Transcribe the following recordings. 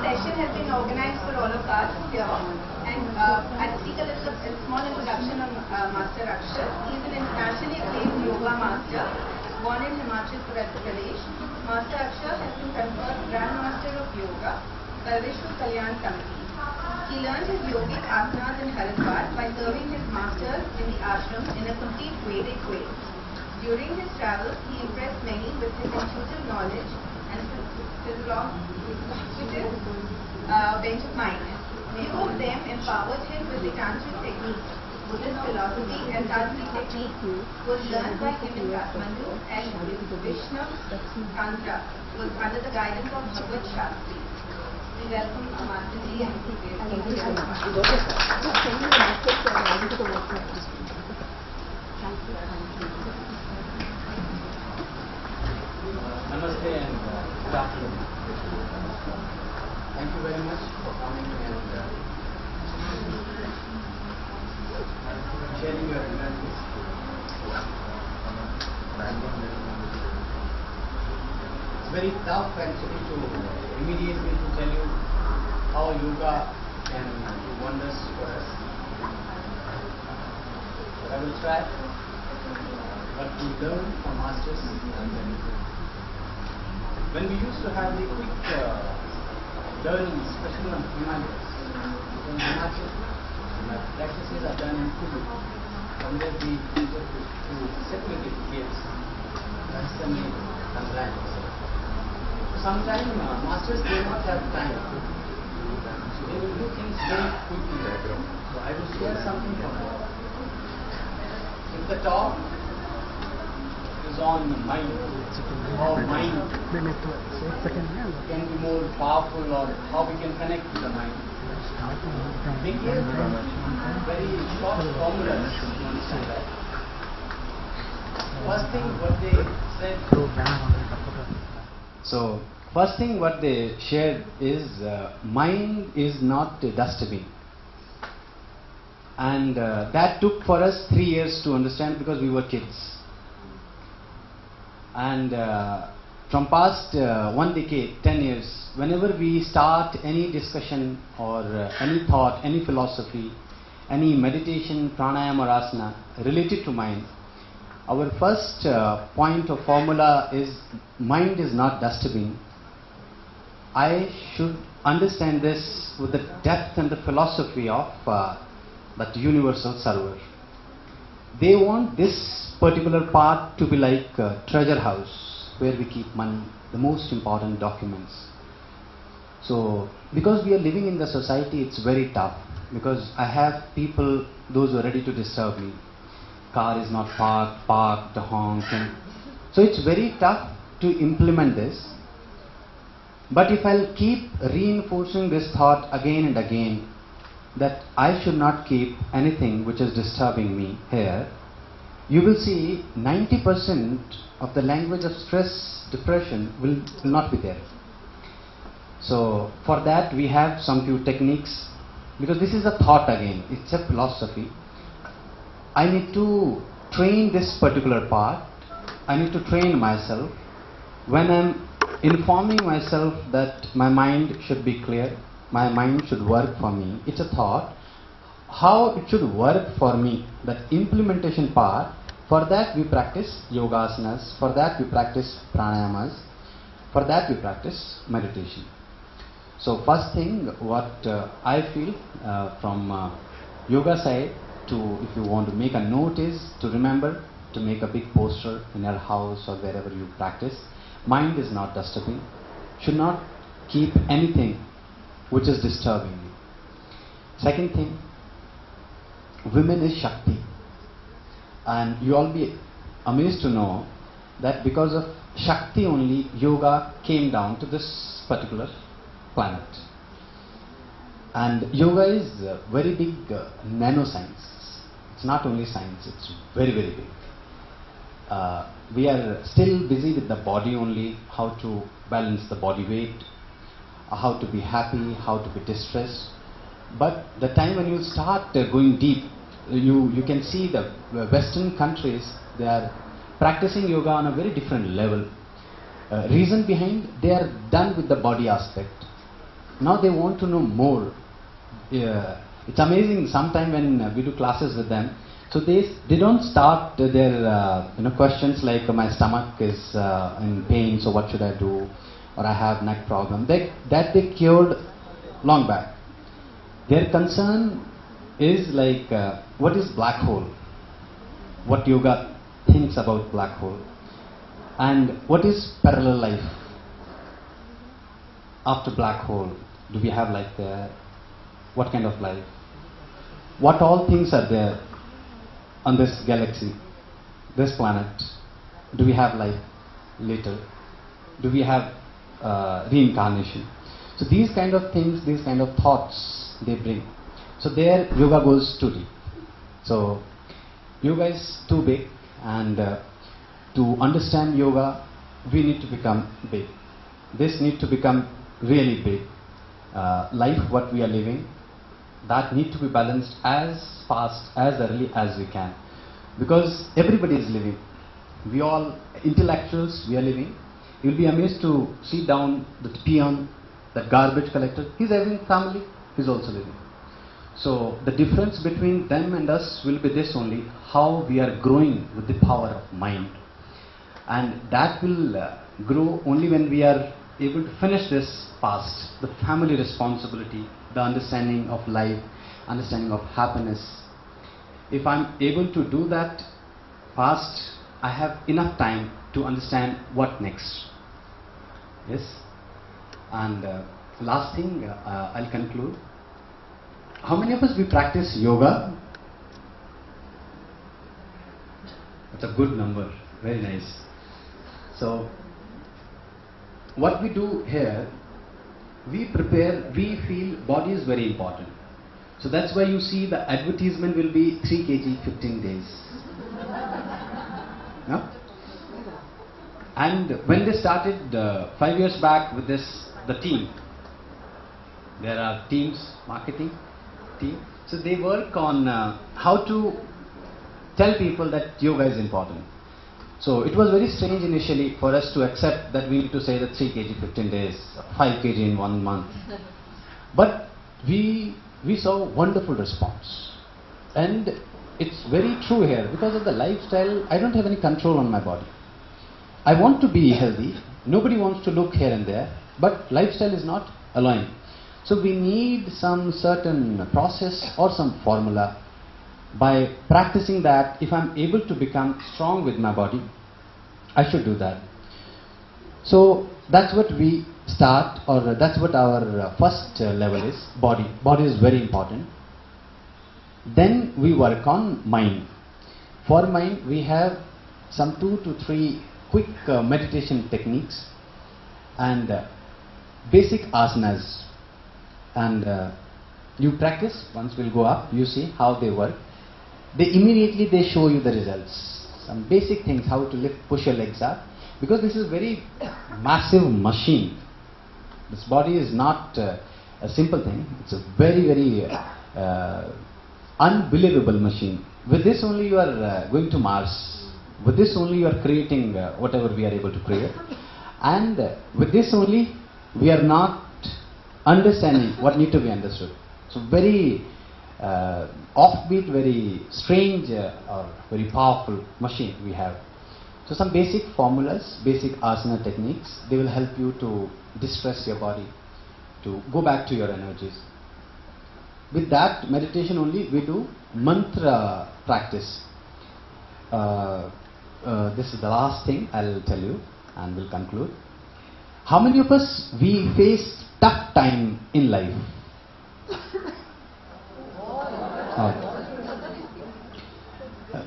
session has been organized for all of us here, and I'll speak a small introduction on Master Akshar. He is an internationally acclaimed yoga master, born in Himachal Pradesh. Master Akshar has been conferred Grand Master of Yoga by Vishwa Kalyan Committee. He learned his yogic asanas in Haridwar by serving his masters in the ashram in a complete Vedic way. During his travels, he impressed many with his intuitive knowledge and physiological bench of mind. Few of them empowered him with the tantric techniques. Buddhist philosophy and tantric technique was learned by him in Kathmandu, and Vishnu Tantra was under the guidance of Bhagavad Shastri. We welcome Masterji and thank you so much. Namaste and good afternoon. Thank you very much for coming and sharing your energies. It's very tough actually to immediately to tell you how yoga can do wonders for us. But I will try what we learn from masters. When we used to have the quick learning, especially on Himalayas, from Himachal, my practices are done in Kulu. From there we use it to separate gates. That's the main Tanzania. Sometimes masters do not have time. So they will do things very quickly. So I will share something from them. If the talk is on mind, how mind can be more powerful, or how we can connect to the mind. They gave very short formulas to understand that. First thing what they shared is mind is not a dustbin. And that took for us 3 years to understand because we were kids. And from past 1 decade, 10 years, whenever we start any discussion or any thought, any philosophy, any meditation, pranayama or asana related to mind, our first point of formula is mind is not dustbin. I should understand this with the depth and the philosophy of that universal server. They want this particular part to be like a treasure house where we keep money, the most important documents. So, because we are living in the society, it's very tough. Because I have people, those who are ready to disturb me. Car is not parked, the honk. So it's very tough to implement this. But if I'll keep reinforcing this thought again and again, that I should not keep anything which is disturbing me here, you will see 90% of the language of stress, depression will not be there. So for that we have some few techniques, because this is a thought again, it's a philosophy. I need to train this particular part. I need to train myself. When I'm informing myself that my mind should be clear, my mind should work for me, it's a thought. How it should work for me, that implementation part, for that we practice yogasanas, for that we practice pranayamas, for that we practice meditation. So first thing what I feel from yoga side, to if you want to make a note, is to remember to make a big poster in your house or wherever you practice. Mind is not dustbin. Should not keep anything which is disturbing you. Second thing, women is Shakti. And you all be amazed to know that because of Shakti only, yoga came down to this particular planet. And yoga is a very big nanoscience. It's not only science, it's very, very big. We are still busy with the body only, how to balance the body weight, how to be happy, how to be distressed. But the time when you start going deep, you can see the Western countries, they are practicing yoga on a very different level. Reason behind, they are done with the body aspect. Now they want to know more. It's amazing sometime when we do classes with them. So they don't start their questions like my stomach is in pain, so what should I do? Or I have neck problem. They cured long back. Their concern is like what is black hole? What yoga thinks about black hole? And what is parallel life? After black hole, do we have life there? What kind of life? What all things are there on this galaxy, this planet? Do we have life later? Do we have reincarnation? So these kind of things, these kind of thoughts they bring. So there yoga goes too deep. So yoga is too big, and to understand yoga we need to become big. This need to become really big. Life what we are living, that need to be balanced as fast, as early as we can. Because everybody is living. We all intellectuals, we are living. You'll be amazed to see down the peon, that garbage collector. He's having family, he's also living. So the difference between them and us will be this only, how we are growing with the power of mind. And that will grow only when we are able to finish this past, the family responsibility, the understanding of life, understanding of happiness. If I'm able to do that fast, I have enough time to understand what next. Yes? And last thing, I'll conclude. How many of us we practice yoga? That's a good number. Very nice. So, what we do here, we prepare, we feel body is very important. So that's why you see the advertisement will be 3 kg 15 days. No? And when they started 5 years back with this, the team, there are teams, marketing team. So they work on how to tell people that yoga is important. So it was very strange initially for us to accept that we need to say that 3 kg 15 days, 5 kg in 1 month. But we saw wonderful response. And it's very true here. Because of the lifestyle, I don't have any control on my body. I want to be healthy. Nobody wants to look here and there. But lifestyle is not allowing. So we need some certain process or some formula. By practicing that, if I'm able to become strong with my body, I should do that. So that's what we start, or that's what our first level is, body. Body is very important. Then we work on mind. For mind, we have some 2 to 3 quick meditation techniques and basic asanas. And you practice, once we'll go up, you see how they work. They show you the results. Some basic things, how to lift, push your legs up. Because this is very massive machine. This body is not a simple thing. It's a very, very unbelievable machine. With this only you are going to Mars. With this only you are creating whatever we are able to create. And with this only we are not understanding what need to be understood. So very offbeat, very strange or very powerful machine we have. So some basic formulas, basic asana techniques, they will help you to distress your body, to go back to your energies. With that meditation only we do mantra practice. This is the last thing I'll tell you and we'll conclude. How many of us we face tough time in life?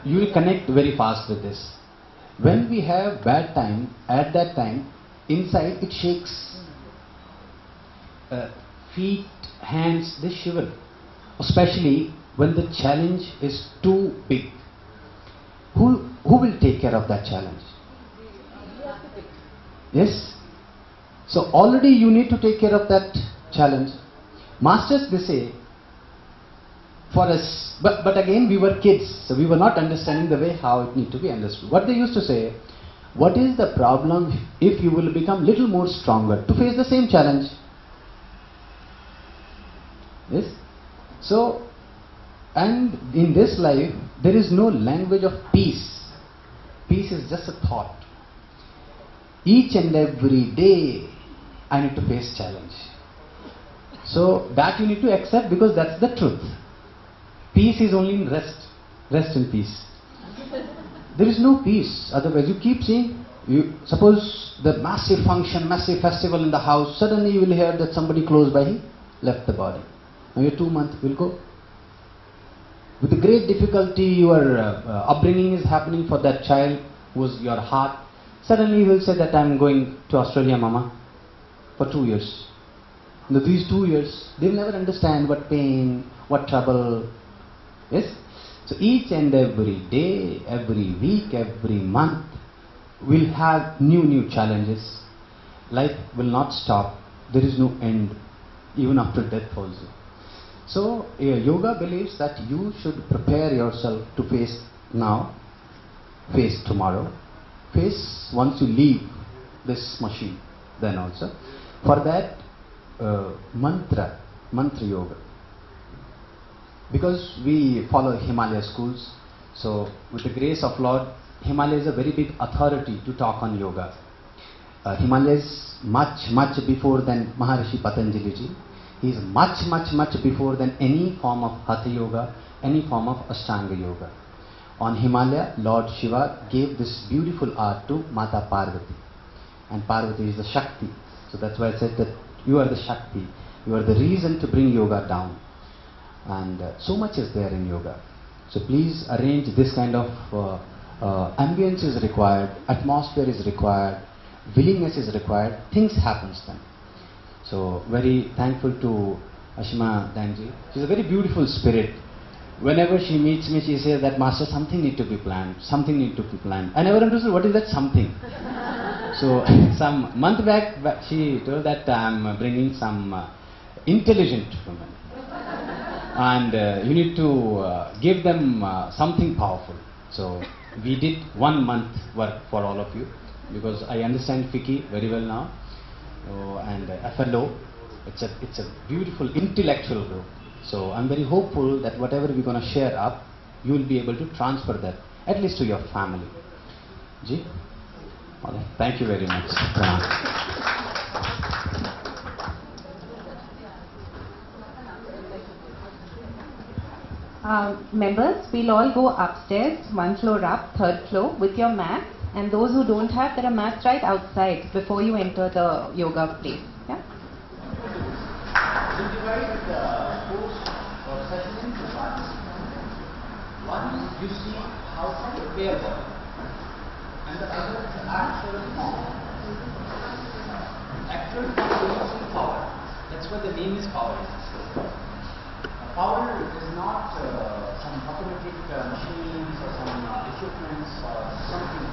You will connect very fast with this. When we have bad time, at that time, inside it shakes. Feet, hands, they shiver. Especially when the challenge is too big. Who will take care of that challenge? Yes? So already you need to take care of that challenge. Masters, they say, for us, but again we were kids, so we were not understanding the way how it need to be understood. What they used to say, what is the problem if you will become little more stronger to face the same challenge? Yes? So, and in this life, there is no language of peace. Peace is just a thought. Each and every day, I need to face challenge. So, that you need to accept because that's the truth. Peace is only in rest. Rest in peace. There is no peace. Otherwise, you keep seeing, suppose the massive function, massive festival in the house, suddenly you will hear that somebody close by, he left the body. Now your 2 months will go. With great difficulty, your upbringing is happening for that child who was your heart. Suddenly you will say that I am going to Australia, Mama, for 2 years. Now these 2 years, they will never understand what pain, what trouble. Yes? So each and every day, every week, every month, will have new challenges. Life will not stop. There is no end, even after death also. So yoga believes that you should prepare yourself to face now, face tomorrow, face once you leave this machine, then also. For that, mantra yoga. Because we follow Himalaya schools, so with the grace of Lord, Himalaya is a very big authority to talk on yoga. Himalaya is much before than Maharishi Patanjali ji. He is much before than any form of Hatha Yoga, any form of Ashtanga Yoga. On Himalaya, Lord Shiva gave this beautiful art to Mata Parvati. And Parvati is the Shakti. So that's why I said that you are the Shakti. You are the reason to bring yoga down. And so much is there in yoga. So please arrange this kind of ambience is required, atmosphere is required, willingness is required, things happens then. So very thankful to Ashima Danji. She's a very beautiful spirit. Whenever she meets me, she says that Master, something need to be planned, something need to be planned. I never understood what is that something. So some month back, she told that I'm bringing some intelligent women. And you need to give them something powerful. So we did 1 month work for all of you, because I understand FICCI very well now, and FLO. It's a beautiful intellectual group. So I'm very hopeful that whatever we're going to share up, you will be able to transfer that at least to your family. Ji? Okay. Thank you very much. Members, we'll all go upstairs, 1 floor up, 3rd floor, with your mats. And those who don't have, there are mats right outside before you enter the yoga place. Yeah? We divide the course or session into parts. One, you see how to prepare body, and the other is actual form. Actual form is power. That's why the name is power. Power is not some automatic machines or some equipments or something.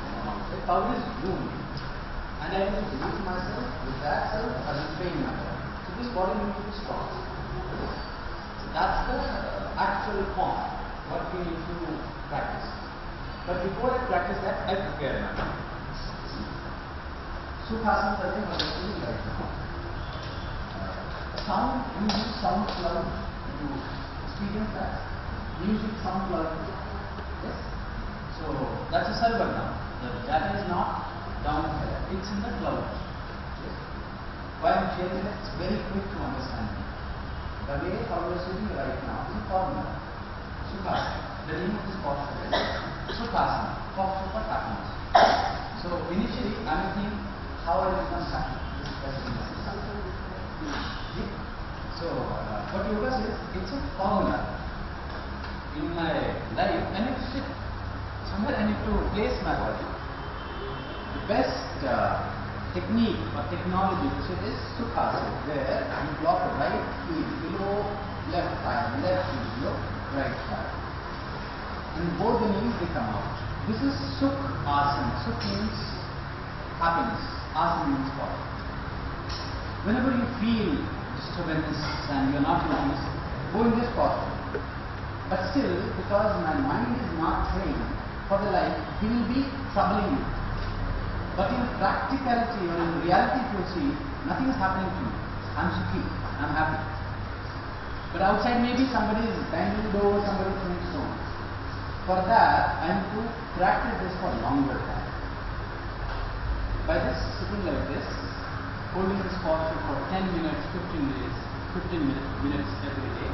Power is movement. And I will use myself with that self, I will train myself. So this body needs to be strong. So that's the actual form, what we need to practice. But before I practice that, I prepare myself. Sukhasana karne wale ko right now. Sound, you use sound cloud. You experience that. Music, sound cloud. Yes? So that's a server now. The data is not down here, it's in the cloud. Yes? Why I'm sharing it, it's very quick to understand. The way how we are sitting right now is a formula. Sukhasana. The name of this posture is Sukhasana, posture for happiness. So initially I am thinking how I become happy. So what yoga says, it's a formula. In my life, I need to sit somewhere, I need to place my body. The best technique or technology to sit is Sukhasana, where you block the right heel below left thigh, left heel below right thigh. And both the knees they come out. This is Sukhasana. Sukh means happiness. Asana means body. Whenever you feel disturbance and you are not using this, go in this posture. But still, because my mind is not trained for the life, he will be troubling you. But in practicality or in reality, if you see, nothing is happening to me. I am sukhi, I am happy. But outside maybe somebody is banging the door, somebody is throwing stones. For that, I need to practice this for longer time. By just sitting like this, holding this posture for 10 minutes, 15 minutes every day,